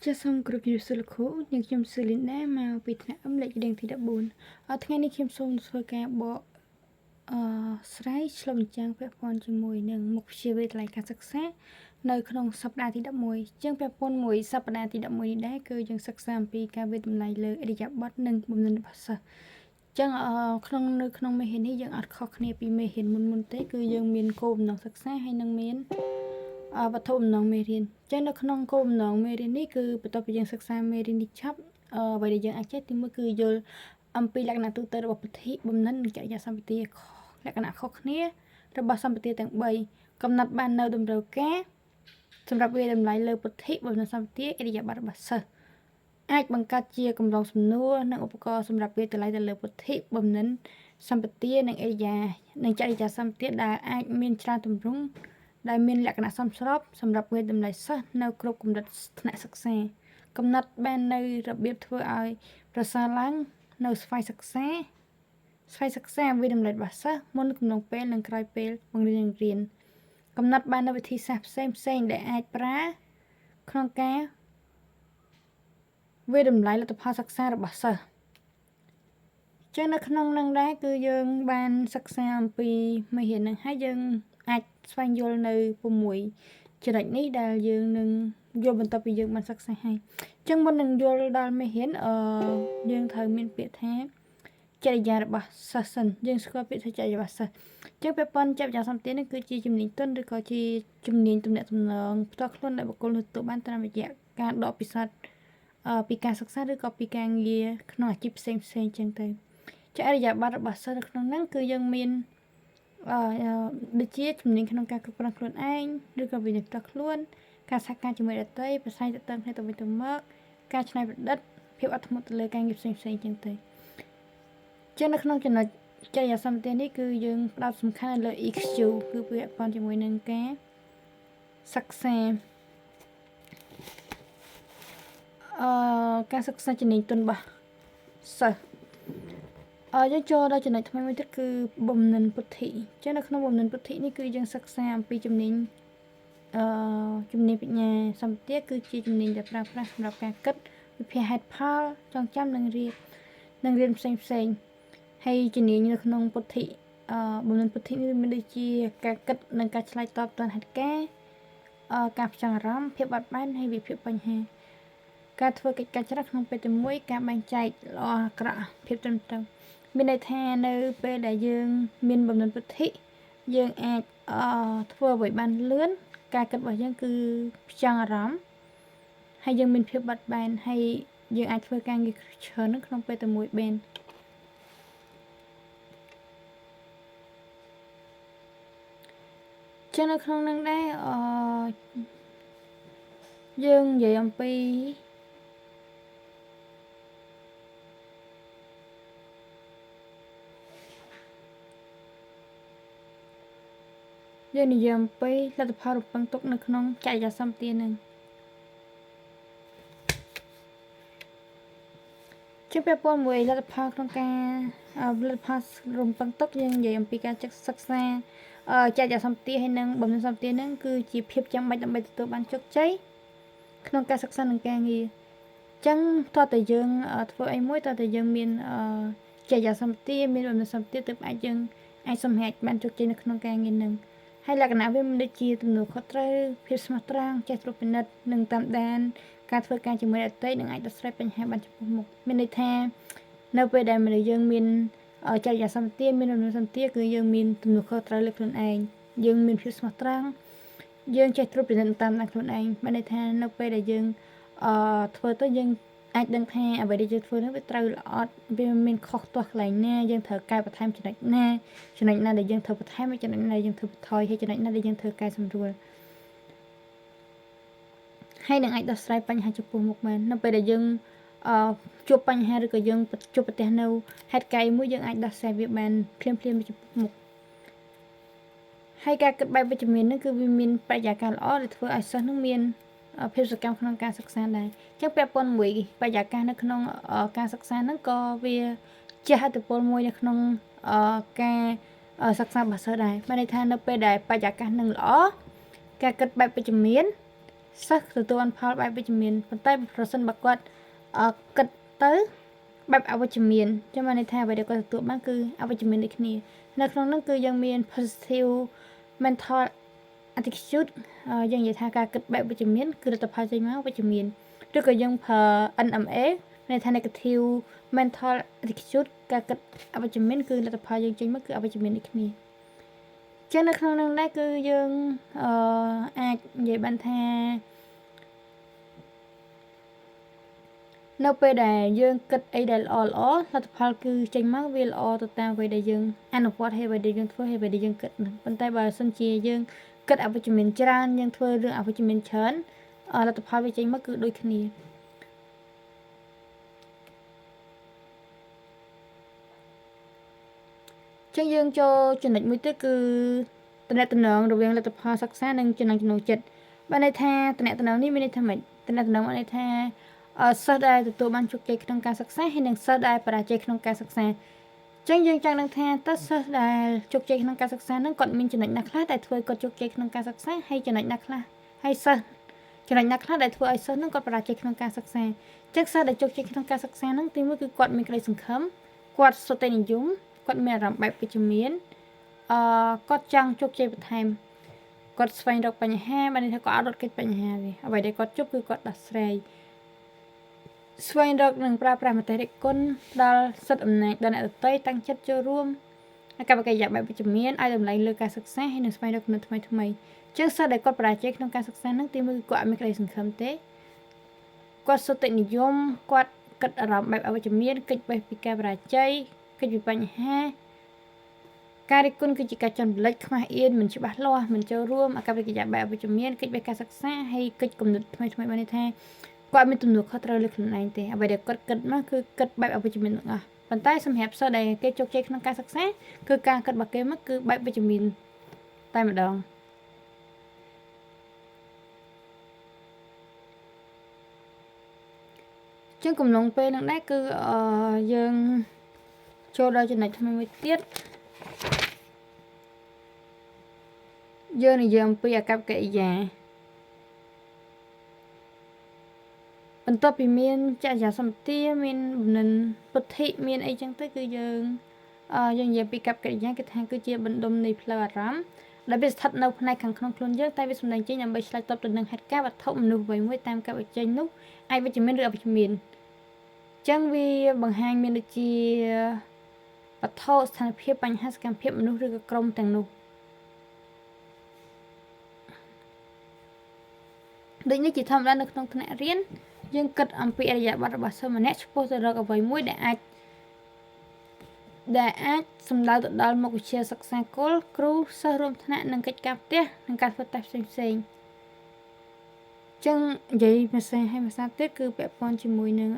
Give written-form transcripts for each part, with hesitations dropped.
ចាសសូមគោរពជំរាបសួរលោកគ្រូនាងខ្ញុំសឺលីនណាមកពីថ្នាក់លេខរៀងទី14ថ្ងៃនេះខ្ញុំសូមធ្វើការបកស្រាយឆ្លុះបញ្ចាំងពាក់ព័ន្ធជាមួយនឹងមុខវិជ្ជាវិទ្យាល័យការសិក្សានៅក្នុងសប្តាហ៍ទី11ជាងពាក់ព័ន្ធមួយសប្តាហ៍ទី11នេះដែរគឺយើងសិក្សាអំពីការវិតម្លៃលើឥរិយាបថនិងបំណិនរបស់សិស្សចឹងនៅក្នុងមេរៀននេះយើងអត់ខុសគ្នាពីមេរៀនមុនទេគឺយើងមានគោលបំណងសិក្សាហើយនឹងមានវត្ថុបំណងមេរៀនចឹងនៅក្នុងគោលបំណងមេរៀននេះគឺបន្ទាប់ពីយើងសិក្សាមេរៀននេះចប់អ្វីដែលយើងអាចចេះទីមួយគឺយល់អំពីលក្ខណៈទូទៅរបស់ប្រតិបំណិននិងចរិយាសម្បទាលក្ខណៈខុសគ្នារបស់សម្បទាទាំង3កំណត់បាននៅតម្រូវការសម្រាប់វាតម្លៃលើប្រតិបំណិនសម្បទាឥរិយាបថរបស់សិស្សអាចបង្កើតជាកម្រងសំណួរនិងឧបករណ៍សម្រាប់វាតម្លៃទៅលើប្រតិបំណិនសម្បទានិងឥរិយានិងចរិយាសម្បទាដែលអាចមានច្រើនទម្រង់ដែលមានលក្ខណៈសមស្របសម្រាប់វាតម្លៃសិស្សនៅគ្រប់កម្រិតថ្នាក់សិក្សាកំណត់បាននៅរបៀបធ្វើឲ្យប្រសើរឡើងនៅស្វ័យសិក្សាវាតម្លៃរបស់សិស្សមុនកំឡុងពេលនិងក្រោយពេលបង្រៀនកំណត់បាននៅវិធីសាស្ត្រផ្សេងដែលអាចប្រើក្នុងការវាតម្លៃលទ្ធផលសិក្សារបស់សិស្សចឹងនៅក្នុងនឹងដែរគឺយើងបានសិក្សាអំពីមេរៀននឹងហើយយើងអាចស្វែងយល់នៅ6ចំណុចនេះដែលយើងនឹងយល់បន្ទាប់ពីយើងបានសិក្សាហើយចឹងមុននឹងយល់ដល់មេរៀនយើងត្រូវមានពាក្យថាចរិយារបស់សិស្សសិនយើងស្គាល់ពាក្យថាចរិយារបស់សិស្សចឹងពាក់ព័ន្ធចរិយាសម្បទានេះគឺជាជំនាញទន់ឬក៏ជាជំនាញទំនាក់ទំនងផ្ទាល់ខ្លួនដែលបុគ្គលទទួលបានតាមរយៈការដកពិសោធន៍ពីការសិក្សាឬក៏ពីការងារក្នុងអាជីពផ្សេងចឹងទៅចរិយាប័ត្ររបស់សិស្សនៅក្នុងហ្នឹងគឺយើងមានដូចជាជំនាញក្នុងការគ្រប់គ្រងខ្លួនឯងឬក៏វិនិច្ឆ័យខ្លួនការសហការជាមួយដទៃប្រស័យទៅតាមគ្នាទៅវិញទៅមកការច្នៃប្រឌិតភាពអត់ធ្មត់ទៅលើការងារផ្សេងចឹងទៅចឹងនៅក្នុងចំណុចចរិយាសម្បទានេះគឺយើងផ្ដោតសំខាន់លើ EQ គឺពាក់ព័ន្ធជាមួយនឹងការសិក្សាការសិក្សាជំនាញទន់របស់សិស្សយើងចូលដល់ចំណុចថ្មីមួយទៀតគឺបំណិនពុទ្ធិចឹងនៅក្នុងបំណិនពុទ្ធិនេះគឺយើងសិក្សាអំពីជំនាញបញ្ញាសម្បទាគឺជាជំនាញដែលប្រើប្រាស់សម្រាប់ការគិតវិភាគហេតុផលចងចាំនិងរៀនផ្សេងហើយជំនាញនៅក្នុងពុទ្ធិបំណិនពុទ្ធិនេះមានដូចជាការគិតនិងការឆ្លើយតបតាមហេតុការណ៍ការផ្ចង់អារម្មណ៍ភាពបត់បែនហើយវិភាគបញ្ហាការធ្វើកិច្ចការច្រើនក្នុងពេលតែមួយការបែងចែកល្អអាក្រក់ភាពត្រឹមត្រូវមានន័យថានៅពេលដែលយើងមានបំណិនពុទ្ធិយើងអាចធ្វើអ្វីបានលឿនការគិតរបស់យើងគឺផ្ចង់អារម្មណ៍ហើយយើងមានភាពបត់បែនហើយយើងអាចធ្វើការងារច្រើនក្នុងពេលតែមួយបានចឹងនៅក្នុងនឹងដែរយើងនិយាយអំពីលទ្ធផលរំពឹងទុកនៅក្នុងចរិយាសម្បទានឹងជាពាក់ព័ន្ធមួយលទ្ធផលក្នុងការលទ្ធផលរំពឹងទុកយើងនិយាយអំពីការសិក្សាចរិយាសម្បទាហើយនិងបំណិនសម្បទានឹងគឺជាភាពចាំបាច់ដើម្បីទទួលបានជោគជ័យក្នុងការសិក្សានិងការងារអញ្ចឹងតើតើយើងធ្វើអីមួយតើតើយើងមានចរិយាសម្បទាមានបំណិនសម្បទាទើបយើងអាចសម្រេចបានជោគជ័យនៅក្នុងការងារនឹងហើយលក្ខណៈវាមានដូចជាទំនួលខុសត្រូវភាពស្មោះត្រង់ចេះត្រួតពិនិត្យនិងតាមដានការធ្វើការជាមួយអតីតនិងអាចដោះស្រាយបញ្ហាបានចំពោះមុខមានន័យថានៅពេលដែលមនុស្សយើងមានចរិយាសម្បទាមានបំណិនសម្បទាគឺយើងមានទំនួលខុសត្រូវលើខ្លួនឯងយើងមានភាពស្មោះត្រង់យើងចេះត្រួតពិនិត្យតាមដានខ្លួនឯងមានន័យថានៅពេលដែលយើងធ្វើទៅយើងអាចដឹងថាអ្វីដែលយើងធ្វើនោះវាត្រូវល្អអត់វាមានខុសទាស់កន្លែងណាយើងត្រូវកែបន្ថែមចំណុចណាដែលយើងត្រូវបន្ថែមហើយចំណុចណាដែលយើងត្រូវបន្ថយហើយចំណុចណាដែលយើងត្រូវកែសម្រួលហើយនឹងអាចដោះស្រាយបញ្ហាចំពោះមុខបាននៅពេលដែលយើងជួបបញ្ហាឬក៏យើងជួបប្រទះនៅហេតុការណ៍មួយយើងអាចដោះស្រាយវាបានភ្លាមចំពោះមុខហើយការគិតបែបវិជ្ជមានហ្នឹងគឺវាមានបរិយាកាសល្អដែលធ្វើឲ្យសិស្សនឹងមានភាពសកម្មក្នុងការសិក្សាដែរអញ្ចឹងពាក់ព័ន្ធមួយបរិយាកាសនៅក្នុងការសិក្សាហ្នឹងក៏វាជះឥទ្ធិពលមួយនៅក្នុងការសិក្សារបស់សិស្សដែរមានន័យថានៅពេលដែលបរិយាកាសនឹងល្អការគិតបែបវិជ្ជមាន សិស្សទទួលបានផលបែបវិជ្ជមានប៉ុន្តែប្រសិនបើគាត់គិតទៅបែបអវិជ្ជមានចាំបានន័យថាអ្វីដែលគាត់ទទួលបានគឺអវិជ្ជមានដូចគ្នានៅក្នុងនោះគឺយើងមាន positive mental attitude យើងនិយាយថាការគិតបែបវិជ្ជមានគឺលទ្ធផលចេញមកវិជ្ជមានឬក៏យើងប្រើ NMA ន័យថា negative mental attitude ការគិតអវិជ្ជមានគឺលទ្ធផលយើងចេញមកគឺអវិជ្ជមានដូចគ្នាចឹងនៅក្នុងនោះដែរគឺយើងអាចនិយាយបានថានៅពេលដែលយើងគិតអីដែលល្អលទ្ធផលគឺចេញមកវាល្អទៅតាមអ្វីដែលយើងអនុវត្តហើយអ្វីដែលយើងធ្វើហើយអ្វីដែលយើងគិតប៉ុន្តែបើសិនជាយើងគិតអវិជ្ជមានច្រើនយើងធ្វើរឿងអវិជ្ជមានច្រើនលទ្ធផលវាចេញមកគឺដូចគ្នាចឹងយើងចូលចំណុចមួយទៀតគឺតំណែងរវាងលទ្ធផលសិក្សានិងចំណង់ចំណូលចិត្តបានន័យថាតំណែងនេះមានន័យថាម៉េចតំណែងមានន័យថាសិស្សដែលទទួលបានជោគជ័យក្នុងការសិក្សាហើយនិងសិស្សដែលបរាជ័យក្នុងការសិក្សាចឹងយើងចង់ដឹងថាតើសិស្សដែលជោគជ័យក្នុងការសិក្សានឹងគាត់មានចំណុចណាខ្លះដែលធ្វើគាត់ជោគជ័យក្នុងការសិក្សាហើយចំណុចណាខ្លះហើយសិស្សចំណុចណាខ្លះដែលធ្វើឲ្យសិស្សនឹងគាត់បរាជ័យក្នុងការសិក្សាចឹងសិស្សដែលជោគជ័យក្នុងការសិក្សានឹងទីមួយគឺគាត់មានក្តីសង្ឃឹមគាត់សុទ្ធតែនិយមគាត់មានអារម្មណ៍បែបវិជ្ជមានគាត់ចង់ជោគជ័យបន្ថែមគាត់ស្វែងរកបញ្ហាបានន័យថាគាត់អត់រត់គេចបញ្ហាទេអ្វីដែលគាត់ជប់គឺគាត់ដោះស្រាយស្វែងរកនិងប្រើប្រាស់មតិរិះគន់ដល់សិទ្ធិអំណាចដល់អ្នកដទៃតាំងចិត្តចូលរួមកម្មកិរិយាបែបវិជ្ជមានឲ្យតម្លៃលើការសិក្សាហើយនិងស្វែងរកគំនិតថ្មីចឹងសិស្សដែលគាត់បរាជ័យក្នុងការសិក្សានឹងទីមួយគឺគាត់អត់មានក្តីសង្ឃឹមទេគាត់សុទ្ធនិយមគាត់គិតអារម្មណ៍បែបអវិជ្ជមានគេចបេះពីការបរាជ័យគេចពីបញ្ហាការរិះគន់គឺជាការចន់លិចខ្មាស់អៀនមិនច្បាស់លាស់មិនចូលរួមអកប្បកិរិយាបែបអវិជ្ជមានគេចបេះការសិក្សាហើយគេចគំនិតថ្មីបានន័យថាគាត់មានទំនួលខុសត្រូវលើខ្លួនឯងទេអ្វីដែលគាត់គិតមកគឺគិតបែបអវិជ្ជមានទាំងអស់ប៉ុន្តែសម្រាប់សិស្សដែលគេជោគជ័យក្នុងការសិក្សាគឺការគិតរបស់គេមកគឺបែបវិជ្ជមានតែម្ដងចឹងកំឡុងពេលនឹងដែរគឺយើងចូលដល់ចំណុចថ្មីមួយទៀតយើងនិយាយអំពីអកប្បកិរិយាបន្ទាប់ពីមានចរិយាសម្បទាមានបំណិនពុទ្ធិមានអីចឹងទៅគឺយើងនិយាយពីកប្បកិរិយាគឺថាគឺជាបណ្ដុំនៃផ្លូវអារម្មណ៍ដែលវាស្ថិតនៅផ្នែកខាងក្នុងខ្លួនយើងតែវាសម្ដែងចេញដើម្បីឆ្លើយតបទៅនឹងហេតុការណ៍វត្ថុមនុស្សអ្វីមួយតាមការបញ្ចេញនោះអាចវិជ្ជមានឬអវិជ្ជមានចឹងវាបង្ហាញមានដូចជាវត្ថុស្ថានភាពបញ្ហាសកម្មភាពមនុស្សឬក៏ក្រុមទាំងនោះដូចនេះជាធម្មតានៅក្នុងថ្នាក់រៀនយើងគិតអំពីអរិយាប័ត្ររបស់សិស្សម្នាក់ឆ្ពោះទៅរកអ្វីមួយដែលអាចសំដៅទៅដល់មុខវិជ្ជាសិក្សាគោលគ្រូសិស្សរួមថ្នាក់និងកិច្ចការផ្ទះនិងការធ្វើតេស្តផ្សេងចឹងនិយាយភាសាហើយភាសាទៀតគឺពាក់ព័ន្ធជាមួយនឹង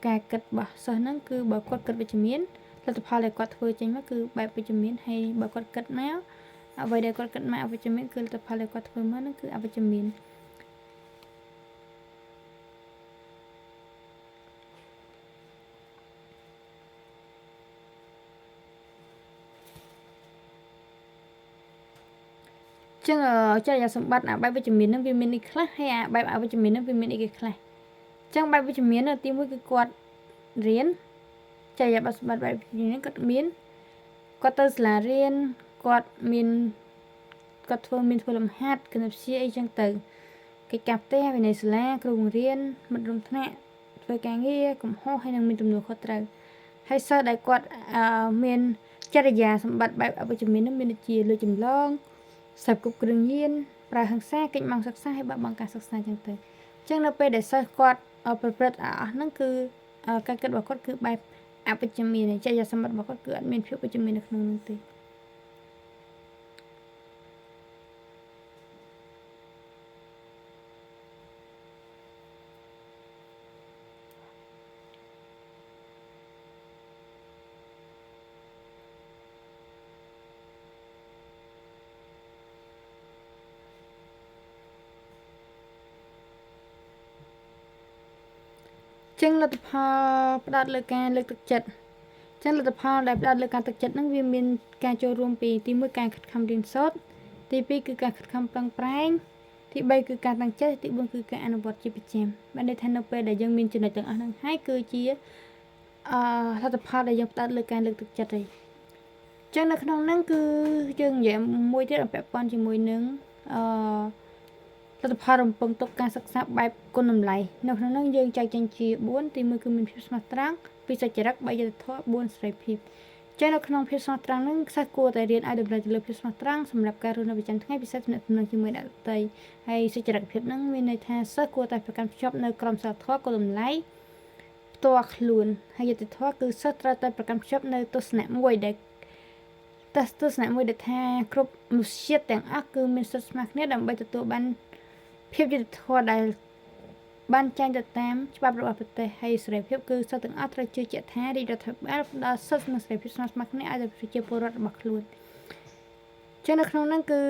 ការគិតរបស់សិស្សហ្នឹងគឺបើគាត់គិតវិជ្ជមានលទ្ធផលដែលគាត់ធ្វើចេញមកគឺបែបវិជ្ជមានហើយបើគាត់គិតមកអ្វីដែលគាត់គិតមកអវិជ្ជមានគឺលទ្ធផលដែលគាត់ធ្វើមកហ្នឹងគឺអវិជ្ជមានចឹងចរិយាសម្បត្តិបែបវិជ្ជមាននឹងវាមានអីខ្លះហើយបែបអវិជ្ជមាននឹងវាមានអីគេខ្លះចឹងបែបវិជ្ជមានទីមួយគឺគាត់រៀនចរិយាសម្បត្តិបែបវិជ្ជមានគាត់មានគាត់ទៅសាលារៀនគាត់ធ្វើលំហាត់គណិតវិទ្យាអីចឹងទៅកិច្ចការផ្ទះវិន័យសាលាគ្រូបង្រៀនមិត្តរួមថ្នាក់ធ្វើការងារកំហុសហើយនឹងមានទំនួលខុសត្រូវហើយសិស្សដែលគាត់មានចរិយាសម្បត្តិបែបអវិជ្ជមាននឹងមានដូចជាលើចម្លងសាប់គប់គ្រឿងញៀនប្រើហិង្សាកិច្ចម៉ោងសិក្សាហើយបាក់បង់ការសិក្សាចឹងទៅចឹងនៅពេលដែលសិស្សគាត់ប្រព្រឹត្តអស់ហ្នឹងគឺការគិតរបស់គាត់គឺបែបអវិជ្ជមានចរិយាសម្បត្តិរបស់គាត់គឺអត់មានភាពវិជ្ជមាននៅក្នុងនោះទេចឹងលទ្ធផលផ្ដោតលើការលើកទឹកចិត្តចឹងលទ្ធផលដែលផ្ដោតលើការទឹកចិត្តហ្នឹងវាមានការចូលរួមពីទី1ការខិតខំរៀនសូត្រទី2គឺការខិតខំប្រឹងប្រែង ទី3គឺការតាំងចិត្តទី4គឺការអនុវត្តជាប្រចាំបានន័យថានៅពេលដែលយើងមានចំណុចទាំងអស់ហ្នឹងហើយគឺជាលទ្ធផលដែលយើងផ្ដោតលើការលើកទឹកចិត្តហើយចឹងនៅក្នុងហ្នឹងគឺយើងនិយាយមួយទៀតពាក់ព័ន្ធជាមួយនឹងលទ្ធផលរំពឹងទុកការសិក្សាបែបគុណតម្លៃនៅក្នុងហ្នឹងយើងចែកចេញជា4ទី1គឺមានភាពស្មោះត្រង់2សុចរិត3យុត្តិធម៌4សេរីភាពចឹងនៅក្នុងភាពស្មោះត្រង់ហ្នឹងសិស្សគួរតែរៀនឲ្យតម្រូវទៅលើភាពស្មោះត្រង់សម្រាប់ការរស់នៅប្រចាំថ្ងៃពិសេសទំនាក់ទំនងជាមួយអ្នកដទៃហើយសុចរិតភាពហ្នឹងមានន័យថាសិស្សគួរតែប្រកាន់ខ្ជាប់នៅក្រមសីលធម៌គុណតម្លៃផ្ទាល់ខ្លួនហើយយុត្តិធម៌គឺសិស្សត្រូវតែប្រកាន់ខ្ជាប់នៅទស្សនៈមួយដែលថាគ្រប់មនុស្សជាតិទាំងអស់គឺមានសិទ្ធិស្មើគ្នាដើម្បីទទួលបានភាពយុត្តិធម៌ដែលបានចែងទៅតាមច្បាប់របស់ប្រទេសហើយសេរីភាពគឺសិទ្ធិទាំងអស់ត្រូវជឿជាក់ថារាជរដ្ឋាភិបាលផ្ដល់សិទ្ធិនិងសេរីភាពស្មើគ្នាឲ្យដល់ប្រជាពលរដ្ឋរបស់ខ្លួនចឹងនៅក្នុងហ្នឹងគឺ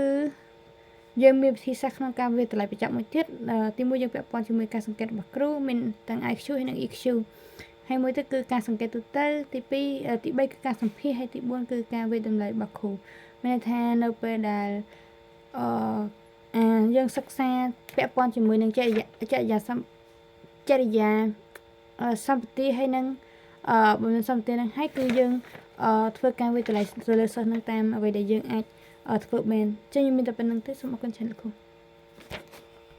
យើងមានវិធីសាស្ត្រក្នុងការវិទ្យាល័យបញ្ចប់មួយទៀតទី1យើងពាក់ព័ន្ធជាមួយការសង្កេតរបស់គ្រូមានទាំង IQ ហើយនិង EQ ហើយមួយទៀតគឺការសង្កេតទូទៅទី3គឺការសម្ភាសហើយទី4គឺការវិតម្លៃរបស់គ្រូមានន័យថានៅពេលដែលយើងសិក្សាពាក់ព័ន្ធជាមួយនឹងចរិយាសម្បទាហើយនឹងបំណងសម្បទានឹងហើយគឺយើងធ្វើការវិទ្យាល័យទៅលើសិស្សនឹងតាមអ្វីដែលយើងអាចធ្វើបានចឹងខ្ញុំមានតែប៉ុណ្្នឹងទេសូមអរគុណច្រើនលោកគ្រូ